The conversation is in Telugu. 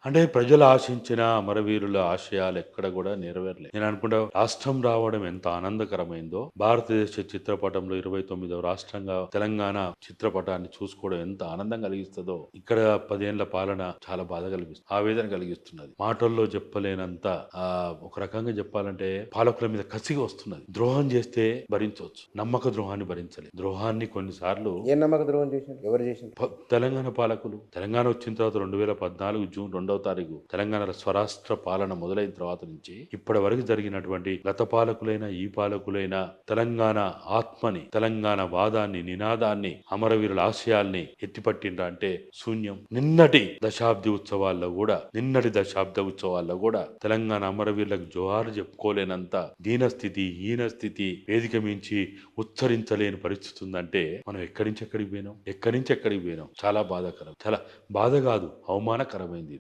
అంటే ప్రజలు ఆశించిన అమరవీరుల ఆశయాలు ఎక్కడ కూడా నెరవేరలేదు. నేను అనుకుంటా రాష్ట్రం రావడం ఎంత ఆనందకరమైందో, భారతదేశ చిత్రపటంలో 29వ రాష్ట్రంగా తెలంగాణ చిత్రపటాన్ని చూసుకోవడం ఎంత ఆనందం కలిగిస్తుందో, ఇక్కడ 10 ఏళ్ల పాలన చాలా బాధ కలిగిస్తుంది, ఆవేదన కలిగిస్తున్నది. మాటల్లో చెప్పలేనంత ఒక రకంగా చెప్పాలంటే పాలకుల మీద కసిగా వస్తున్నది. ద్రోహం చేస్తే భరించవచ్చు, నమ్మక ద్రోహాన్ని భరించలేదు. ద్రోహాన్ని కొన్నిసార్లు ఏం నమ్మక ద్రోహం చేసిండు? ఎవరు చేసిండు? తెలంగాణ పాలకులు, తెలంగాణ వచ్చిన తర్వాత 2014 జూన్ 2వ తారీఖు తెలంగాణ స్వరాష్ట్ర పాలన మొదలైన తర్వాత నుంచి ఇప్పటి వరకు జరిగినటువంటి గత పాలకులైన ఈ పాలకులైన తెలంగాణ ఆత్మని, తెలంగాణ వాదాన్ని, నినాదాన్ని, అమరవీరుల ఆశయాల్ని ఎత్తిపట్టిండ్రా అంటే శూన్యం. నిన్నటి దశాబ్ది ఉత్సవాల్లో కూడా తెలంగాణ అమరవీరులకు జోహారు చెప్పుకోలేనంత దీనస్థితి, హీనస్థితి, వేదిక మించి ఉచ్చరించలేని పరిస్థితి ఉందంటే మనం ఎక్కడి నుంచి ఎక్కడికి పోయినాం. చాలా బాధాకరం, చాలా బాధ కాదు, అవమానకరమైంది.